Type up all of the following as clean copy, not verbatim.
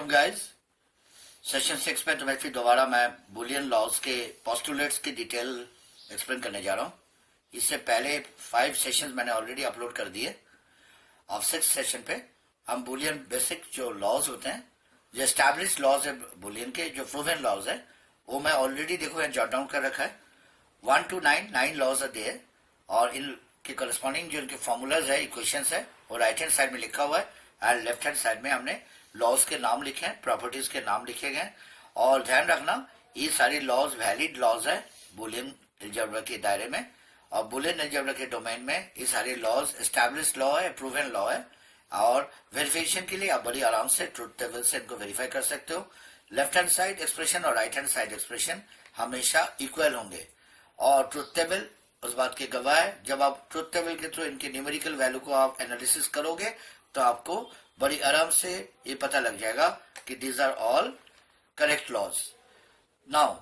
Welcome guys. Session 6 में तुम्हें फिर दोबारा मैं बुलियन लॉज के पोस्टुलेट्स की डिटेल एक्सप्लेन करने जा रहा हूँ। इससे पहले 5 सेशंस मैंने ऑलरेडी अपलोड कर दिए। अब 6 सेशन पे हम बुलियन बेसिक जो लॉज होते हैं, जो एस्टैब्लिश लॉज है बुलियन के, जो प्रूवन लॉज है, वो मैं ऑलरेडी देखो यहाँ जॉट डाउन कर रखा है। 1 to 9 लॉज है दिए, और इनके करस्पॉन्डिंग जो इनके फॉर्मूलाज है, इक्वेशंस है, वो राइट हैंड साइड में लिखा हुआ है और लेफ्ट हैंड साइड में हमने लॉज के नाम लिखे हैं, प्रॉपर्टीज के नाम लिखे गए। और ध्यान रखना, ये सारी लॉज वैलिड लॉज है बुलियन अलजेब्रा के दायरे में, और बुलियन अलजेब्रा के डोमेन में ये सारे लॉज एस्टैब्लिश लॉ है, प्रूवन लॉ है। और वेरिफिकेशन के लिए आप बड़ी आराम से ट्रुथ टेबल से इनको वेरीफाई कर सकते हो। लेफ्ट हैंड साइड एक्सप्रेशन और राइट हैंड साइड एक्सप्रेशन हमेशा इक्वल होंगे, और ट्रुथ टेबल उस बात के गवाह है। जब आप ट्रुथ टेबल के थ्रू इनके न्यूमेरिकल वैल्यू को आप एनालिसिस करोगे तो आपको बड़ी आराम से ये पता लग जाएगा कि these are all correct laws. Now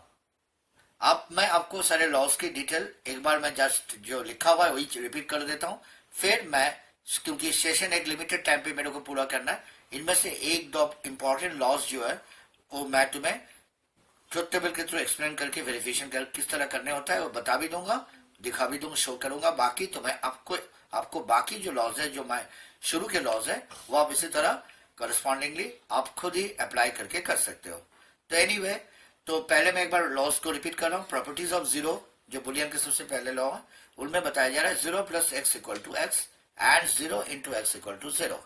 अब मैं आपको सारे लॉज की डिटेल एक बार मैं जस्ट जो लिखा हुआ है वही रिपीट कर देता हूं। फिर मैं, क्योंकि सेशन एक लिमिटेड टाइम पे मेरे को पूरा करना है, इनमें से एक दो इंपॉर्टेंट लॉज जो है वो मैं तुम्हें ट्रुथ टेबल के थ्रू एक्सप्लेन करके वेरिफिकेशन कर किस तरह करने होता है वो बता भी दूंगा, दिखा भी दूंगा, शो करूंगा। बाकी तो मैं आपको बाकी जो लॉज है, जो मैं शुरू के लॉज है, वो आप इसी तरह करस्पॉन्डिंगली आप खुद ही अप्लाई करके कर सकते हो। तो एनीवे, तो पहले मैं एक बार लॉज को रिपीट कर रहा हूँ। प्रॉपर्टीज ऑफ जीरो जो बुलियन के सबसे पहले लॉ है, उनमें बताया जा रहा है 0 + x = x and 0 × x = 0।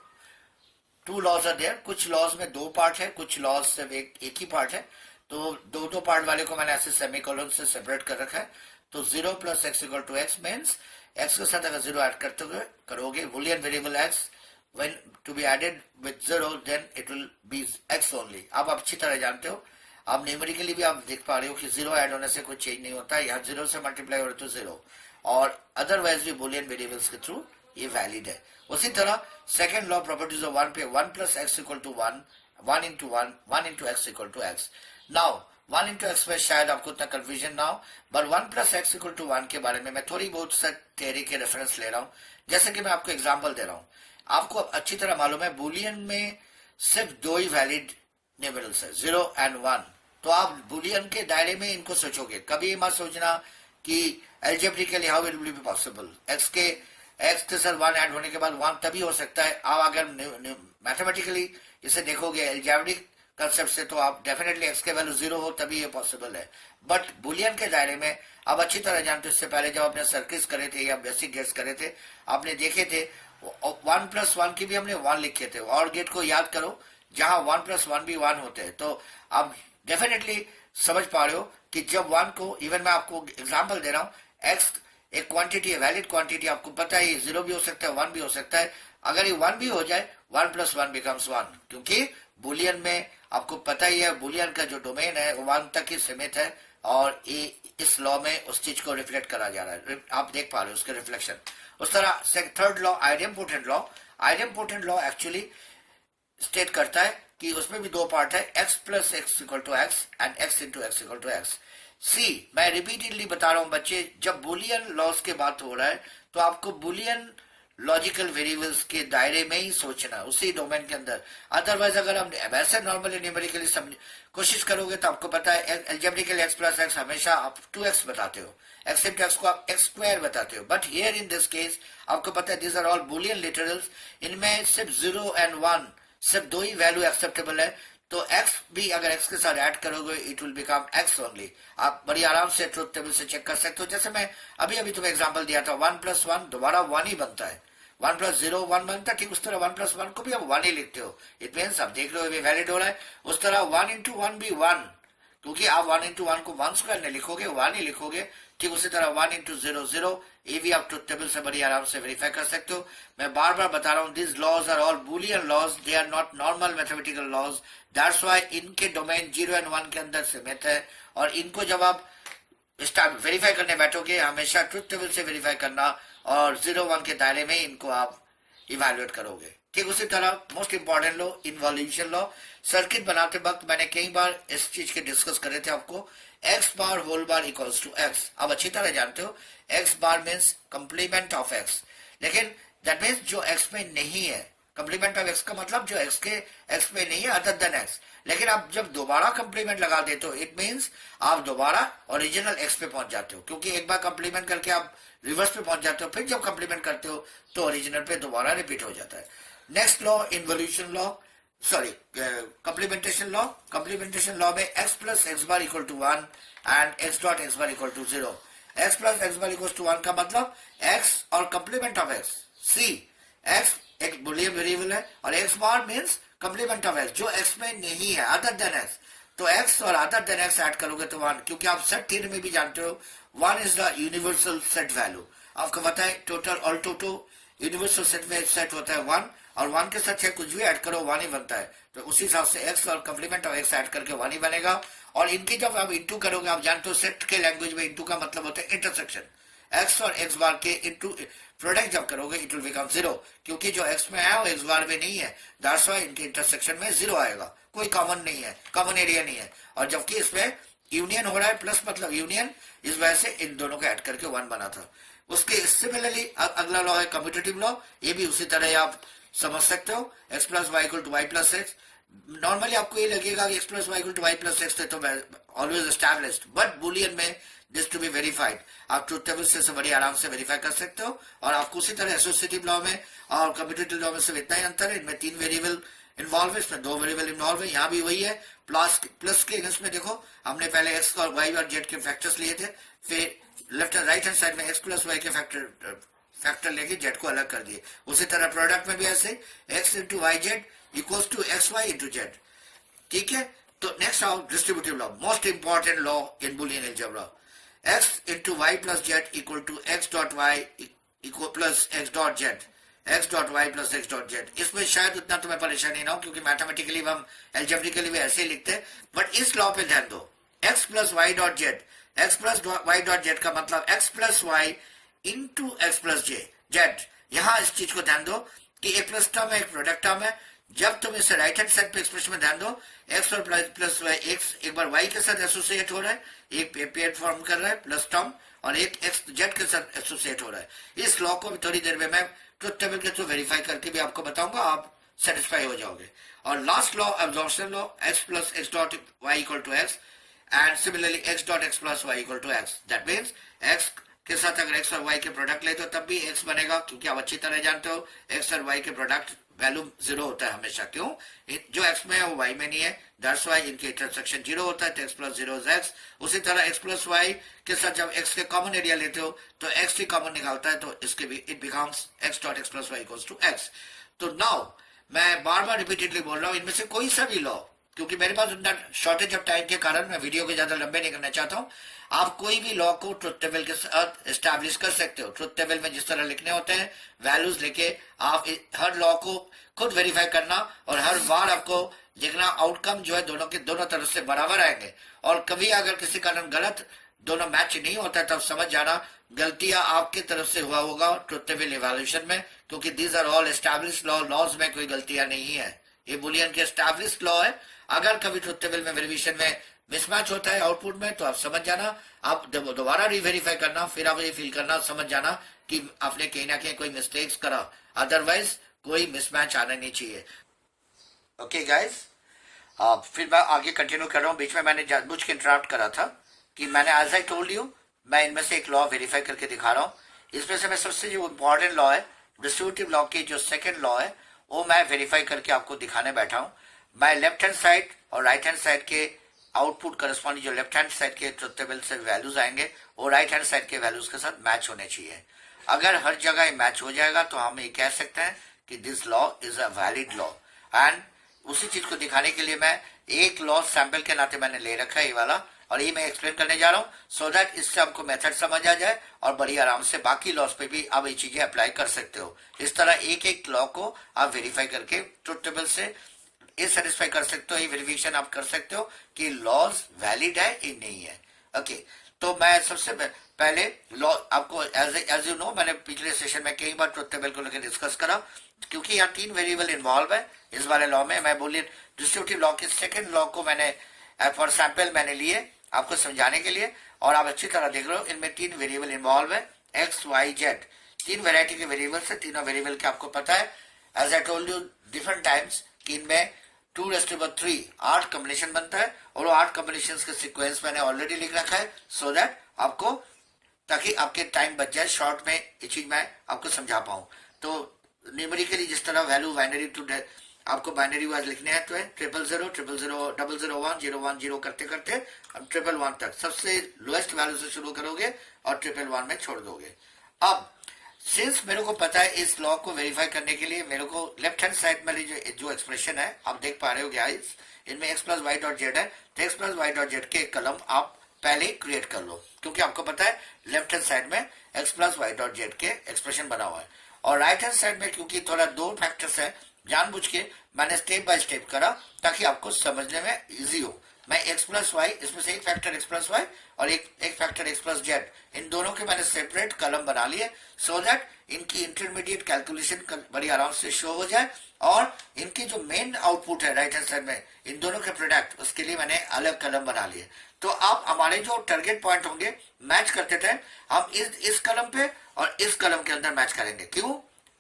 2 laws are there. कुछ लॉज में 2 पार्ट है, कुछ लॉज सिर्फ एक ही पार्ट है। तो दो पार्ट वाले को मैंने ऐसे सेमीकोलन से सेपरेट कर रखा है। तो 0 + x = x मीन्स x के साथ अगर 0 ऐड करते करोगे, Boolean variable x when to be added with 0 then it will be x only। आप अच्छी तरह जानते हो, आप न्यूमेरिकली भी आप देख पा रहे हो कि 0 ऐड होने से कोई चेंज नहीं होता है। यहाँ 0 से मल्टीप्लाई हो रहा है तो 0, और अदरवाइज भी बुलियन वेरिएबल्स के थ्रू ये वैलिड है। उसी तरह सेकंड लॉ प्रॉपर्टीज ऑफ 1 पे 1 + x = 1, 1 × 1, 1 × x = x। Now 1 × x में शायद आपको इतना कंफ्यूजन ना हो, बट 1 + x = 1 के बारे में मैं थोड़ी बहुत सा थियरी के रेफरेंस ले रहा हूँ। जैसे कि मैं आपको एग्जाम्पल दे रहा हूँ। आपको अच्छी तरह मालूम है बुलियन में सिर्फ 2 ही वैलिड न्यूमेरल्स है, 0 और 1। तो आप बुलियन के दायरे में इनको सोचोगे, कभी मत सोचना कि algebraically how it will be possible. x के साथ 1 ऐड होने के बाद 1 तभी हो सकता है। आप अगर मैथमेटिकली इसे देखोगे एल्जेब्रिक कंसेप्ट से, तो आप डेफिनेटली x के वैल्यू 0 हो तभी ये पॉसिबल है। बट बुलियन के दायरे में आप अच्छी तरह जानते हो, इससे पहले जब आपने सर्किट्स करे थे या बेसिक गेट्स करे थे, आपने देखे थे 1 + 1 की भी हमने 1 लिखे थे। और गेट को याद करो जहां 1 + 1 भी 1 होते हैं। तो आप डेफिनेटली समझ पा रहे हो कि जब 1 को, इवन मैं आपको एग्जाम्पल दे रहा हूँ, x एक क्वांटिटी है, वैलिड क्वांटिटी, आपको पता है ये 0 भी हो सकता है, 1 भी हो सकता है। अगर ये 1 भी हो जाए, 1 + 1 becomes 1, क्योंकि बुलियन में आपको पता ही है बुलियन का जो डोमेन है वो 1 तक ही सीमित है, और ये इस लॉ में उस चीज को रिफ्लेक्ट करा जा रहा है। आप देख पा रहे हो उसके रिफ्लेक्शन। उस तरह third law idempotent law, idempotent law actually state करता है कि उसमें भी 2 पार्ट है, x + x = x and x × x = x। सी, मैं रिपीटेडली बता रहा हूं बच्चे, जब बुलियन लॉज के बात हो रहा है तो आपको बुलियन लॉजिकल वेरिएबल्स के दायरे में ही सोचना, उसी डोमेन के अंदर। अदरवाइज अगर हम वैसे नॉर्मली न्यूमेरिकली कोशिश करोगे तो आपको पता है एल्जेब्रिकली x + x हमेशा आप 2x बताते हो, x × x को आप x² बताते हो। But here in this case आपको पता है this are all Boolean literals. इनमें सिर्फ 0 और 1 सिर्फ 2 ही वैल्यू एक्सेप्टेबल है। तो x भी अगर x के साथ ऐड करोगे it will become x only. आप बड़ी आराम से ट्रुथ टेबल से चेक कर सकते हो। जैसे मैं अभी तुम्हें एग्जांपल दिया था, 1 + 1 दोबारा 1 ही बनता है, 1 + 0 1 बनता है। ठीक उस तरह 1 + 1 को भी आप 1 ही लिखते हो। इट मीन्स आप देख रहे हो ये वैलिड हो रहा है। उस तरह 1 × 1 भी 1, क्योंकि आप 1 × 1 को 1² नहीं लिखोगे, 1 ही लिखोगे। ठीक उसी तरह 1 × 0 0, ये भी आप ट्रुथ टेबल से बड़ी आराम से वेरीफाई कर सकते हो। मैं बार बार बता रहा हूँ, this laws are all Boolean laws, they are not normal mathematical laws. That's why इनके डोमेन 0 और 1 के अंदर सीमित है, और इनको जब आप वेरीफाई करने बैठोगे हमेशा ट्रुथ टेबल से वेरीफाई करना, और 0 1 के दायरे में इनको आप इवेल्युएट करोगे। ठीक उसी तरह most important law, involution law. Circuit बनाते वक्त मैंने कई बार इस चीज के डिस्कस करे थे आपको, x bar whole bar equals to x। आप अच्छी तरह जानते हो x bar means complement of x, लेकिन दैट मीन्स जो x में नहीं है, कंप्लीमेंट ऑफ एक्स का मतलब जो एक्स के एक्स में नहीं है अदर देन एक्स। लेकिन आप जब दोबारा कंप्लीमेंट लगा देते हो इट मीन्स आप दोबारा ओरिजिनल एक्स पे पहुंच जाते हो, क्योंकि एक बार कंप्लीमेंट करके आप रिवर्स पे पहुंच जाते हो, फिर जब कंप्लीमेंट करते हो तो ओरिजिनल पे दोबारा रिपीट हो जाता है। Next law involution law, sorry complementation law. Complementation law में x plus x bar equal to 1 and x dot x bar equal to 0। X plus x bar equal to 1 का मतलब एक्स और complement of x. See x एक Boolean variable है और x bar means complement of x जो x में नहीं है अदर देन एक्स। तो एक्स और अदर देन एक्स ऐड करोगे तो 1, क्योंकि आप सेट थ्योरी में भी जानते हो 1 is the universal set value. आपको पता है टोटल ऑल टोटो यूनिवर्सल सेट में सेट होता है 1 और 1 के साथ चाहे कुछ भी ऐड करो 1 ही बनता है। तो उसी हिसाब से एक्स और कंप्लीमेंट ऑफ एक्स ऐड करके 1 ही बनेगा। और इनकी जब आप इंटू करोगे, आप जानते हो सेट के लैंग्वेज में इंटू का मतलब होता है इंटरसेक्शन। एक्स और एक्स बार के इंटू प्रोडक्ट जब करोगे इट विल बिकम 0, क्योंकि जो एक्स में है वो एक्स बार में नहीं है, दैट्स व्हाई इनके इंटरसेक्शन में 0 आएगा, कोई कॉमन नहीं है, कॉमन एरिया नहीं है। और जबकि इसमें यूनियन हो रहा है, प्लस मतलब यूनियन, इस वजह से इन दोनों को ऐड करके 1 बना था। उसके सिमिलरली अगला लॉ है कम्यूटेटिव लॉ, ये भी उसी तरह आप समझ सकते हो। X plus y equal to y plus x. Normally आपको ये लगेगा कि x plus y equal to y plus x तो ऑलवेज एस्टैब्लिश्ड, बट बुलियन में दिस टू बी वेरीफाइड। आप ट्रुथ टेबल से बड़ी आराम से वेरीफाई कर सकते हो। और आपको उसी तरह एसोसिएटिव लॉ में और कम्यूटेटिव लॉ में सिर्फ इतना ही अंतर है, इनमें 3 वेरिएबल इन्वॉल्व है, इसमें 2 वेरिएबल इन्वॉल्व है। यहाँ भी वही है, प्लस के अगेंस्ट में देखो हमने पहले एक्स और वाई और जेड के फैक्टर्स लिए थे, फिर left and right hand side में एक्स प्लस वाई के फैक्टर लेके जेड को अलग कर दिए। उसी तरह प्रोडक्ट में भी ऐसे x into y z equals to x y into z. ठीक है, तो नेक्स्ट आओ distributive law, most important law in Boolean algebra. X into y plus z equal to x dot y equal plus x dot z, x dot y plus x dot z. इसमें शायद उतना तुम्हें परेशानी ना हो, क्योंकि mathematically हम algebraically भी ऐसे ही लिखते हैं, बट इस लॉ पे ध्यान दो। X plus y dot z, x plus y dot z का मतलब x plus y into x plus z. यहाँ इस चीज को ध्यान दो कि एक प्लस टर्म है एक प्रोडक्ट टर्म है। जब तुम इसे राइट हैंड साइड पे एक्सप्रेशन में ध्यान दो, एक्स और प्लस वाई एक्स एक बार वाई के साथ एसोसिएट हो रहा है, एक पेयर फॉर्म कर रहा है प्लस टर्म, और एक एक्स जेड के साथ एसोसिएट हो रहा है। इस लॉ को भी थोड़ी देर में मैं ट्रुथ टेबल के थ्रू वेरीफाई करके भी आपको बताऊंगा, आप सेटिस्फाई हो जाओगे। और last law absorption law, x plus x dot y equal to x and similarly x dot x plus y equal to x. That means x के साथ अगर एक्स और वाई के प्रोडक्ट लेते हो तब भी एक्स बनेगा, क्योंकि आप अच्छी तरह जानते हो एक्स और वाई के प्रोडक्ट वैल्यू 0 होता है हमेशा। क्यों? जो एक्स में है वो वाई में नहीं है, दैट्स वाई इनके इंटरसेक्शन 0 होता है, तो एक्स प्लस 0 इज एक्स। उसी तरह एक्स प्लस वाई के साथ जब एक्स के कॉमन एरिया लेते हो तो एक्स ही कॉमन निकालता है, तो इसके भी it becomes x dot x plus y equals to x. तो नाउ मैं बार बार रिपीटेडली बोल रहा हूँ, इनमें से कोई सा भी लॉ, क्योंकि मेरे पास उतना शॉर्टेज ऑफ टाइम के कारण मैं वीडियो को ज्यादा लंबे नहीं करना चाहता हूँ, आप कोई भी लॉ को ट्रुथ टेबल के साथ एस्टैब्लिश कर सकते हो। ट्रुथ टेबल में जिस तरह लिखने होते हैं वैल्यूज लेके आप हर लॉ को खुद वेरीफाई करना, और हर बार आपको देखना आउटकम जो है दोनों के दोनों तरफ से बराबर आएंगे। और कभी अगर किसी कारण गलत दोनों मैच नहीं होता तब समझ जाना गलतियां आपके तरफ से हुआ होगा ट्रुथ टेबल इवैल्यूएशन में, क्योंकि these are all established law, laws में कोई गलतियां नहीं है, ये बुलियन के एस्टैब्लिश्ड लॉ है। अगर कभी ट्रुथ टेबल में वेरिएशन में मिसमैच होता है आउटपुट में तो आप समझ जाना, आप दोबारा रीवेरीफाई करना, फिर आप ये फील करना, समझ जाना कि आपने कहीं ना कहीं कोई मिस्टेक्स करा, अदरवाइज कोई मिसमैच आना नहीं चाहिए। ओके गाइस, फिर मैं आगे कंटिन्यू कर रहा हूँ। बीच में मैंने जानबूझ के इंटरप्ट करा था कि मैंने एज आई टोल्ड यू मैं इनमें से एक लॉ वेरीफाई करके दिखा रहा हूँ। इसमें से मैं सबसे जो इम्पोर्टेंट लॉ है डिस्ट्रीब्यूटिव लॉ की जो सेकेंड लॉ है वो मैं वेरीफाई करके आपको दिखाने बैठा हूँ। मैं लेफ्ट हैंड साइड और राइट हैंड साइड के आउटपुट करस्पॉन्डिंग जो लेफ्ट हैंड साइड के ट्रुथ टेबल से वैल्यूज आएंगे वो राइट हैंड साइड के वैल्यूज के साथ मैच होने चाहिए। अगर हर जगह मैच हो जाएगा तो हम ये कह सकते हैं कि this law is a valid law. And उसी चीज को दिखाने के लिए मैं एक लॉ सैंपल के नाते मैंने ले रखा है ये वाला, और ये मैं एक्सप्लेन करने जा रहा हूँ सो दैट इससे आपको मेथड समझ आ जाए और बड़ी आराम से बाकी लॉस पे भी आप ये चीजें अप्लाई कर सकते हो। इस तरह एक एक लॉ को आप वेरीफाई करके ट्रुथ टेबल से ये सेटिस्फाई कर सकते हो, ये वेरिफिकेशन आप कर सकते हो कि लॉज वैलिड है या नहीं है। ओके, तो मैं सबसे पहले लॉ आपको एज यू नो मैंने पिछले सेशन में कई बार ट्रुथ टेबल को लेकर डिस्कस करा, क्योंकि यहाँ 3 वेरिएबल इन्वॉल्व है इस वाले लॉ में। मैं बोलिए डिस्ट्रीब्यूटिव लॉ के सेकेंड लॉ को मैंने फॉर सैंपल मैंने लिए आपको समझाने के लिए, और आप अच्छी तरह देख रहे हो इनमें 3 वेरिएबल इन्वॉल्व है, एक्स वाई जेड। 3 वेराइटी के वेरिएबल है, तीनों वेरिएबल के आपको पता है। As I told you different times कि इनमें 2⁻³ 8 कॉम्बिनेशन बनता है, और वो 8 कॉम्बिनेशन के सीक्वेंस मैंने ऑलरेडी लिख रखा है सो दैट आपको, ताकि आपके टाइम बच जाए, शॉर्ट में ये चीज मैं आपको समझा पाऊं। तो न्यूमेरिकली जिस तरह वैल्यू बाइनरी टू आपको बाइनरी वाइज लिखने हैं तो है 000 000 001 010 करते करते अब 111 तक सबसे लोएस्ट वैल्यू से शुरू करोगे और 111 में छोड़ दोगे। अब सिंस मेरे को पता है इस लॉ को वेरीफाई करने के लिए मेरे को लेफ्ट हैंड साइड में जो एक्सप्रेशन है आप देख पा रहे हो गाइस, इनमें x plus y dot z है, तो x plus y dot z के कलम आप पहले ही क्रिएट कर लो, क्योंकि आपको पता है लेफ्ट हैंड साइड में x plus y dot z के एक्सप्रेशन बना हुआ है, और राइट हैंड साइड में क्योंकि थोड़ा 2 फैक्टर्स है, जानबूझ के मैंने स्टेप बाय स्टेप करा ताकि आपको समझने में इजी हो। मैं x प्लस वाई, इसमें से एक फैक्टर x प्लस वाई और एक फैक्टर x प्लस जेड, इन दोनों के मैंने सेपरेट कलम बना लिए सो दैट इनकी इंटरमीडिएट कैलकुलेशन बड़ी आराम से शो हो जाए, और इनकी जो मेन आउटपुट है राइट हैंड साइड में इन दोनों के प्रोडक्ट, उसके लिए मैंने अलग कलम बना लिए। तो आप हमारे जो टारगेट पॉइंट होंगे मैच करते थे, हम इस कलम पे और इस कलम के अंदर मैच करेंगे। क्यों?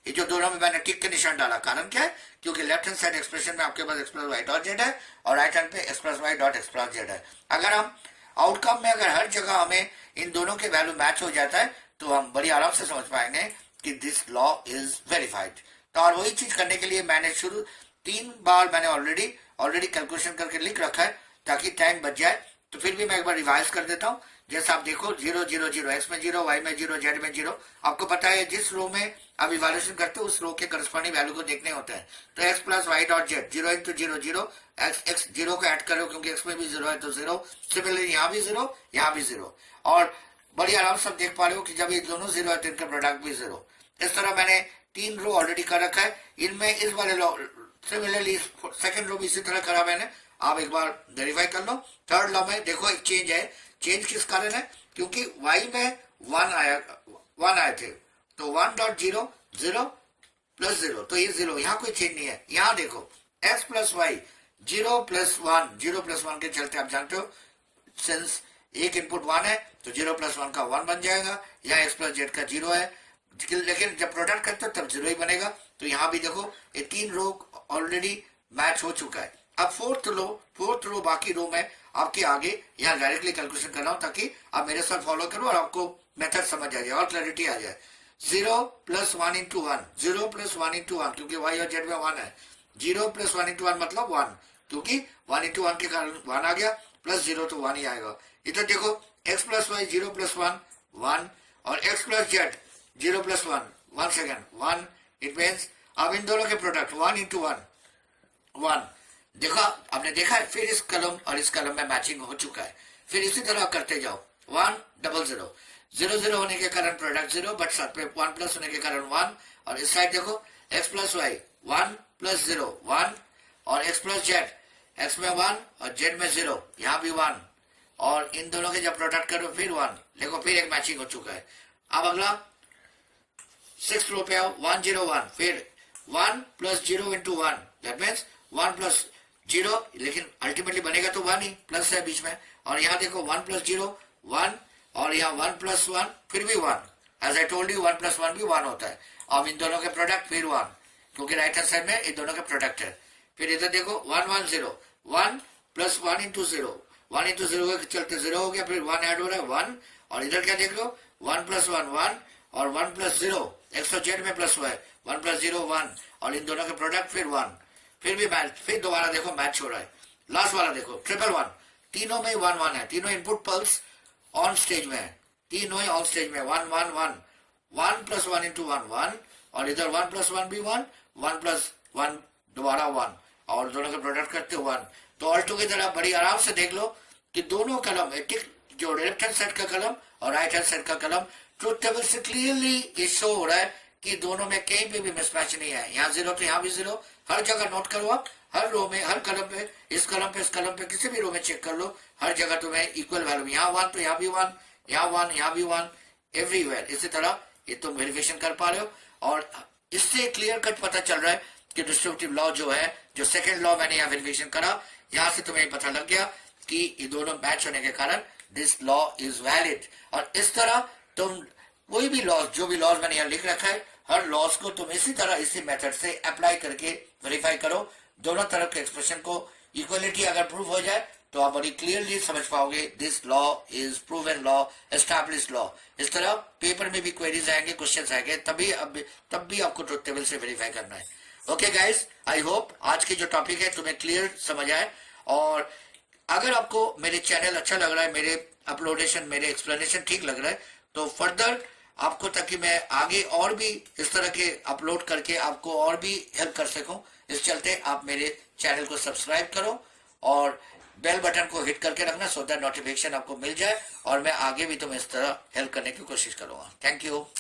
ये जो दोनों में मैंने टिक के निशान डाला, कारण क्या है? क्योंकि लेफ्ट हैंड साइड एक्सप्रेशन में आपके पास x plus y dot z है और राइट हैंड पे x plus y dot x plus z है। अगर हम आउटकम में अगर हर जगह हमें इन दोनों के वैल्यू मैच हो जाता है तो हम बड़ी आराम से समझ पाएंगे कि दिस लॉ इज वेरीफाइड। तो और वही चीज करने के लिए मैंने 3 बार मैंने ऑलरेडी कैलकुलेशन करके लिख रखा है ताकि टाइम बच जाए। तो फिर भी मैं एक बार रिवाइज कर देता हूँ। जैसे आप देखो 0 0 0 x में 0, y में 0, z में 0। आपको पता है जिस रो में आप इवैल्यूएशन करते हो उस रो के करस्पॉन्डिंग वैल्यू को देखने होते हैं। तो x plus y dot z 0 into 0 0, x 0 को ऐड करो क्योंकि x में भी 0 है तो 0, सिमिलरली यहाँ भी 0, यहाँ भी 0, और बड़ी आराम से देख पा रहे हो कि जब ये दोनों 0 है तो इनका प्रोडक्ट भी 0। इस तरह मैंने 3 रो ऑलरेडी कर रखा है। इनमें इस वाले लॉ सिमिलरली सेकंड रो भी इसी तरह करा मैंने, आप एक बार वेरीफाई कर लो। थर्ड लॉ में देखो एक चेंज है। चेंज किस कारण है? क्योंकि y में 1 आए थे तो 1.0 0 प्लस 0, तो ये 0, यहाँ कोई चेंज नहीं है। यहाँ देखो x प्लस वाई 0 प्लस 1 के चलते आप जानते हो सिंस एक इनपुट 1 है तो 0 प्लस 1 का 1 बन जाएगा। यहाँ x प्लस जेड का 0 है, लेकिन जब प्रोडक्ट करते हो तब 0 ही बनेगा। तो यहाँ भी देखो ये 3 रो ऑलरेडी मैच हो चुका है। अब फोर्थ रो बाकी रो में आपके आगे यहाँ डायरेक्टली कैलकुलेशन कर रहा हूं ताकि आप मेरे साथ फॉलो करो और आपको मेथड समझ आ जाए और क्लैरिटी आ जाए। 0 प्लस 1 इंटू 1, 0 प्लस 1 इंटू 1 क्योंकि y और z में 1 है। 0 प्लस 1 इंटू 1 मतलब 1, क्योंकि 1 इंटू 1 के कारण 1 आ गया, प्लस 0 तो 1 ही आएगा। इधर देखो x प्लस वाई 0 प्लस 1 1 और x plus Z 0 plus 1 second 1। It means अब इन दोनों के प्रोडक्ट 1 इंटू 1 देखा आपने देखा है। फिर इस कलम और इस कलम में मैचिंग हो चुका है। फिर इसी तरह करते जाओ 1 0 0 0 0 होने के कारण प्रोडक्ट 0, बट साथ में 1 प्लस होने के कारण 1। और इस साइड देखो x प्लस वाई 1 प्लस 0 1 और x प्लस जेड, x में 1 और z में 0, यहाँ भी 1, और इन दोनों के जब प्रोडक्ट करो फिर 1। देखो फिर एक मैचिंग हो चुका है। अब अगला 6 रो पे आओ 1 0 1, फिर 1 plus 0 into 1, that means 1 plus 0, लेकिन अल्टीमेटली बनेगा तो 1 ही, प्लस है बीच में। और यहाँ देखो 1 प्लस 0 1 और यहाँ 1 प्लस 1 फिर भी 1। As I told you 1 plus 1 भी 1 होता है। अब इन दोनों के प्रोडक्ट फिर 1, क्योंकि राइट हैंड साइड में इन दोनों के प्रोडक्ट है। फिर इधर देखो 1 1 0 1 प्लस 1 इंटू 0, 1 इंटू 0 के चलते 0 हो गया, फिर 1 ऐड हो रहा है 1। और इधर क्या देख लो 1 प्लस 1 1 और 1 प्लस 0, x और z में प्लस हुआ है 1 प्लस 0 1, और इन दोनों के प्रोडक्ट फिर 1। फिर भी मैच, फिर दोबारा देखो मैच हो रहा है। लास्ट वाला देखो 1 तीनों में 1 1 है, तीनों इनपुट पल्स ऑन स्टेज में है, तीनों ही ऑन स्टेज में 1 1 1 1 प्लस 1 इंटू 1 1, और इधर 1 प्लस 1 भी 1 1 प्लस 1 दोबारा 1, और दोनों के प्रोडक्ट करते 1। तो ऑल टुगेदर आप बड़ी आराम से देख लो कि दोनों कलम जो लेफ्ट हैंड साइड का कलम और राइट हैंड साइड का कलम ट्रुथ टेबल से क्लियरली ये शो हो रहा है कि दोनों में कहीं पे भी मिसमैच नहीं है। यहाँ 0 तो यहाँ भी 0, हर जगह नोट करो आप, हर रो में, हर कलम पे, इस कलम पे किसी भी रो में चेक कर लो, हर जगह तुम्हें इक्वल वैल्यू, यहाँ 1 तो यहाँ भी 1, यहाँ 1 यहाँ भी 1, एवरीवेयर। इसी तरह ये तुम वेरिफिकेशन कर पा रहे हो, और इससे क्लियर कट पता चल रहा है कि डिस्ट्रीब्यूटिव लॉ जो है, जो सेकेंड लॉ मैंने यहाँ वेरिफिकेशन करा, यहाँ से तुम्हें पता लग गया कि ये दोनों मैच होने के कारण दिस लॉ इज वैलिड। और इस तरह तुम कोई भी लॉज, जो भी लॉज मैंने यहाँ लिख रखा है, हर लॉस को तुम इसी तरह इसी मेथड से अप्लाई करके वेरीफाई करो। दोनों तरफ के एक्सप्रेशन को इक्वलिटी अगर प्रूव हो जाए तो आप बड़ी क्लियरली समझ पाओगे this law is proven law, established law. इस तरह पेपर में भी क्वेरीज आएंगे, क्वेश्चंस आएंगे, तब भी आपको ट्रुथ टेबल से वेरीफाई करना है। ओके गाइस, आई होप आज के जो टॉपिक है तुम्हें क्लियर समझ आए। और अगर आपको मेरे चैनल अच्छा लग रहा है, मेरे अपलोडेशन, मेरे एक्सप्लेनेशन ठीक लग रहा है, तो फर्दर आपको, ताकि मैं आगे और भी इस तरह के अपलोड करके आपको और भी हेल्प कर सकूं, इस चलते आप मेरे चैनल को सब्सक्राइब करो और बेल बटन को हिट करके रखना, सो दैट नोटिफिकेशन आपको मिल जाए और मैं आगे भी तुम्हें इस तरह हेल्प करने की कोशिश करूंगा। Thank you.